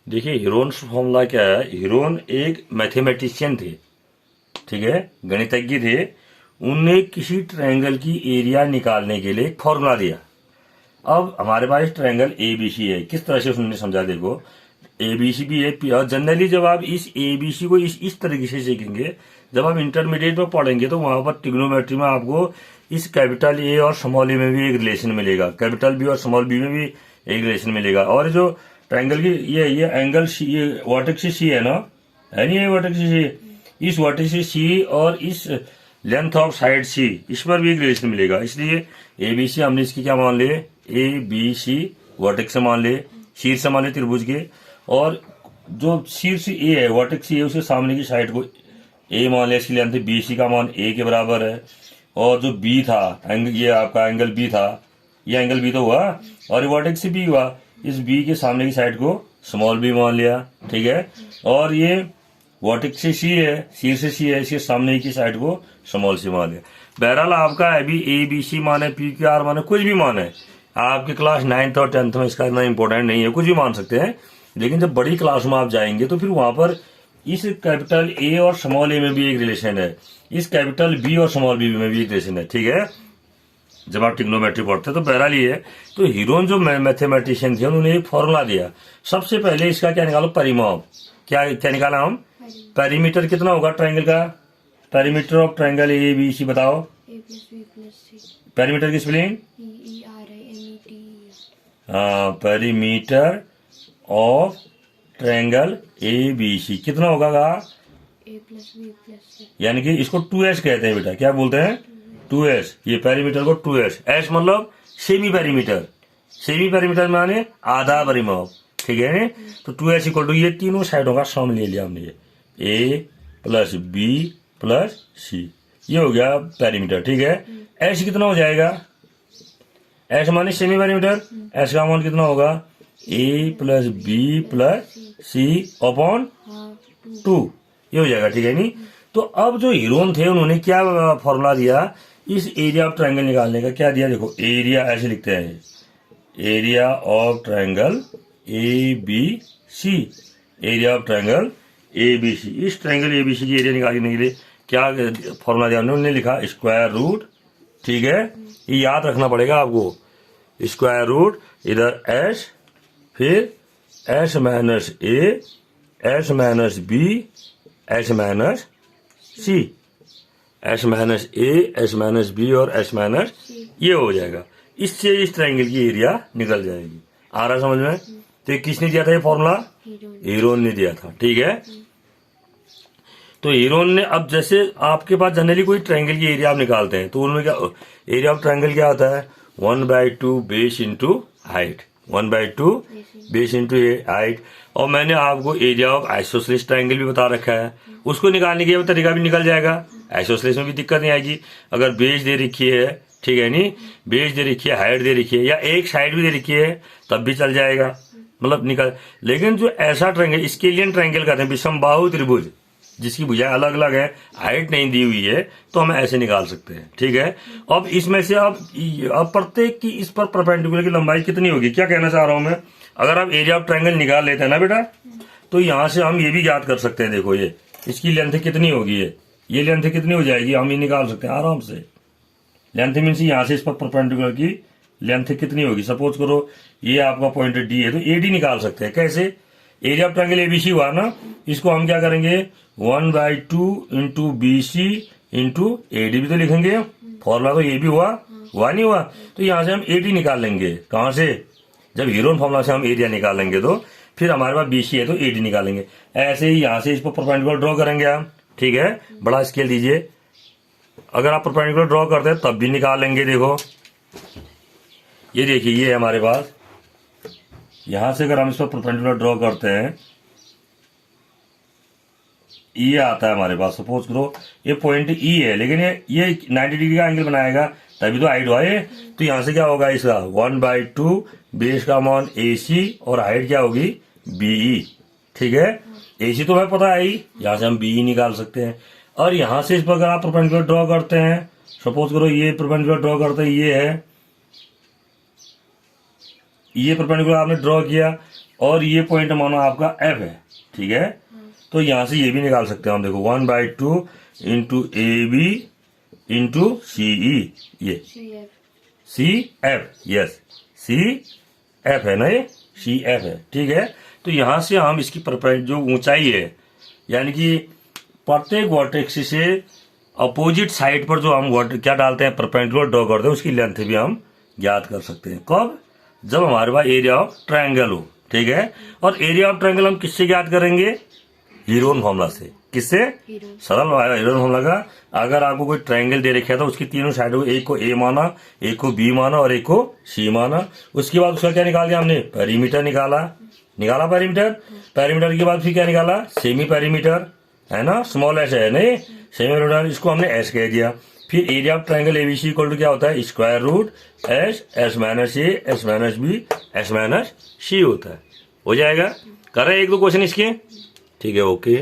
देखिए Heron formula क्या है। हीरोन एक मैथमेटिशियन थे, ठीक है, गणितज्ञ थे। उनने किसी ट्रायंगल की एरिया निकालने के लिए एक फॉर्मूला दिया। अब हमारे पास ट्रायंगल एबीसी है, किस तरह से उन्होंने समझा, देखो एबीसी भी है। जनरली जब आप इस एबीसी को इस तरीके से सीखेंगे, जब आप इंटरमीडिएट में पढ़ेंगे तो वहां पर ट्रिग्नोमेट्री में आपको इस कैपिटल ए और स्मॉल ए में भी एक रिलेशन मिलेगा, कैपिटल बी और स्मॉल बी में भी एक रिलेशन मिलेगा। और जो ट्रायंगल की ये एंगल सी, ये वर्टेक्स सी है ना, है नहीं, ये वर्टेक्स सी, इस वर्टेक्स सी और इस लेंथ ऑफ साइड सी, इस पर भी एक रिलेशन मिलेगा। इसलिए एबीसी हमने इसकी क्या मान ले, ए बी सी वर्टेक्स से मान ले, शीर्ष से मान ले त्रिभुज के, और जो शीर्ष ए है वर्टेक्स ए उसके सामने की साइड को ए मान ले, इसकी लेंथ बी सी का मान ए के बराबर है। और जो बी था एंगल, ये आपका एंगल बी था, ये एंगल बी तो हुआ, और ये वर्टेक्स बी हुआ, इस बी के सामने की साइड को स्मॉल बी मान लिया, ठीक है। और ये वर्टेक्स से सी है, शीर्ष से सी है, इसके सामने की साइड को स्मॉल सी मान लिया। बहरहाल आपका अभी ए बी सी माने, पी क्यू आर माने, कुछ भी माने, आपके क्लास 9th और 10th में इसका इतना इंपॉर्टेंट नहीं है, कुछ भी मान सकते हैं। लेकिन जब बड़ी क्लास में आप जाएंगे तो फिर वहां पर इस कैपिटल ए और स्मॉल ए में भी एक रिलेशन है, इस कैपिटल बी और स्मॉल बी में भी एक रिलेशन है, ठीक है, जब आप ट्रिग्नोमेट्री पढ़ते हैं। तो बहरहाल ये है। तो हीरोन जो मैथमेटिशियन थे उन्होंने एक फॉर्मूला दिया। सबसे पहले इसका क्या निकालो, परिमाप। क्या निकाला हम, पेरीमीटर कितना होगा ट्रायंगल का, perimeter of triangle A B C बताओ। पेरीमीटर की स्पेलिंग, हाँ, perimeter of triangle A B C कितना होगा, यानी कि इसको 2s कहते हैं बेटा, क्या बोलते हैं, 2s। ये पेरीमीटर को 2s, एस मतलब सेमी पेरीमीटर, सेमी पेरीमीटर माने आधा परिमाप, ठीक है। तो 2s इक्वल टू ये तीनों साइडों का सम ले लिया हमने, ए प्लस बी प्लस सी, ये हो गया पेरीमीटर, ठीक है। एस कितना हो जाएगा, एस माने सेमी पेरीमीटर, एस का मान कितना होगा, ए प्लस बी प्लस सी अपॉन 2, ये हो जाएगा, ठीक है नहीं। तो अब जो हीरोन थे उन्होंने क्या फॉर्मूला दिया इस एरिया ऑफ ट्रायंगल निकालने का, क्या दिया, देखो एरिया ऐसे लिखते हैं, area of triangle A B C, area of triangle A B C. इस ट्रायंगल ए बी सी की एरिया निकालने के लिए क्या फॉर्मूला दिया उन्होंने, लिखा स्क्वायर रूट, ठीक है, ये याद रखना पड़ेगा आपको, स्क्वायर रूट, इधर एस, फिर S minus A, S minus B, S minus C, S minus A, S minus B और एस माइनस, ये हो जाएगा। इससे इस ट्रायंगल की एरिया निकल जाएगी। आ रहा समझ में। तो ये किसने दिया था ये फॉर्मूला, हीरोन ने दिया था, ठीक है। तो हीरोन ने, अब जैसे आपके पास जनरली कोई ट्रायंगल की एरिया आप निकालते हैं तो उनमें क्या एरिया ऑफ ट्रायंगल क्या होता है, 1/2 base into height, 1/2 base into height. और मैंने आपको एरिया ऑफ आइसोसेलेस ट्रायंगल भी बता रखा है, उसको निकालने के तरीका भी निकल जाएगा। आइसोसेलेस में भी दिक्कत नहीं आएगी, अगर बेस दे रखी है, ठीक है नहीं, बेस दे रखी है, हाइट दे रखी है, या एक साइड भी दे रखी है तब भी चल जाएगा, मतलब निकल। लेकिन जो ऐसा ट्रायंगल, स्केलियन ट्रायंगल कहते हैं, विषमबाहु त्रिभुज, जिसकी भुजाएं अलग अलग है, हाइट नहीं दी हुई है, तो हम ऐसे निकाल सकते हैं, ठीक है। अब इसमें से अब प्रत्येक की इस पर परपेंडिकुलर की लंबाई कितनी होगी, क्या कहना चाह रहा हूं मैं, अगर आप एरिया ऑफ ट्रायंगल निकाल लेते हैं ना बेटा, तो यहां से हम ये भी याद कर सकते हैं, देखो ये इसकी लेंथ कितनी होगी, ये लेंथ कितनी हो जाएगी, हम ये निकाल सकते हैं आराम से। लेंथ मीन्स यहां से इस पर परपेंडिकुलर की लेंथ कितनी होगी, सपोज करो ये आपका पॉइंट डी है, तो एडी निकाल सकते हैं। कैसे, एरिया ऑफ ट्रायंगल एबीसी हुआ ना, इसको हम क्या करेंगे, 1/2 into B C into AD भी तो लिखेंगे, फॉर्मूला तो ये भी हुआ नहीं हुआ, तो यहां से हम एडी निकाल लेंगे। कहां से, जब हीरोन फॉर्मूला से हम एरिया निकालेंगे तो फिर हमारे पास बीसी है तो एडी निकालेंगे। ऐसे ही यहां से इस पर परपेंडिकुलर ड्रॉ करेंगे हम, ठीक है, बड़ा स्केल दीजिए। अगर आप परपेंडिकुलर ड्रॉ करते हैं तब भी निकाल लेंगे। देखो ये देखिए, ये है हमारे पास, यहां से अगर हम इस पर परपेंडिकुलर ड्रॉ करते हैं, ये आता है हमारे पास, सपोज करो ये पॉइंट ई है, लेकिन ये 90 डिग्री का एंगल बनाएगा तभी तो हाइट हुआ ये। तो यहां से क्या होगा इसका, 1/2 बेस का मान ए सी और हाइट क्या होगी बीई, ठीक है। ए सी तो हमें पता है ही, यहां से हम बीई निकाल सकते हैं। और यहां से इस पर अगर आप परपेंडिकुलर ड्रॉ करते हैं, सपोज करो ये परपेंडिकुलर ड्रॉ करते हैं, ये है, ये परपेंडिकुलर आपने ड्रॉ किया, और ये पॉइंट मानो आपका एफ है, ठीक है। तो यहां से ये भी निकाल सकते हैं हम, देखो 1/2 into A B into C E, ये C F, yes C F है ना, ये सी एफ है, ठीक है। तो यहां से हम इसकी जो ऊंचाई है, यानी कि प्रत्येक वर्टेक्स से अपोजिट साइड पर जो हम क्या डालते हैं, परपेंडिकुलर ड्रॉ करते हैं, उसकी लेंथ भी हम ज्ञात कर सकते हैं। कब? जब हमारे पास एरिया ऑफ ट्रायंगल हो, ठीक है। और एरिया ऑफ ट्रायंगल हम किससे ज्ञात करेंगे? हीरोन फॉर्मूला से। किससे? सरल हीरोन फॉर्मूला का। अगर आपको कोई ट्रायंगल दे रखा है तो उसकी तीनों साइडों, एक को ए माना, एक को बी माना और एक को सी माना। उसके बाद उसका क्या निकाल दिया हमने? पेरीमीटर निकाला पेरीमीटर। पेरीमीटर के बाद फिर क्या निकाला? सेमी पेरीमीटर, है ना, स्मॉल एस है नहीं, सेमी पेरीमीटर, इसको हमने एस कह दिया। फिर area of triangle ABC equal to क्या होता है? Square root S, S minus A, S minus B, S minus C होता है। हो जाएगा। कर रहे हैं 1-2 क्वेश्चन इसके, ठीक है, ओके।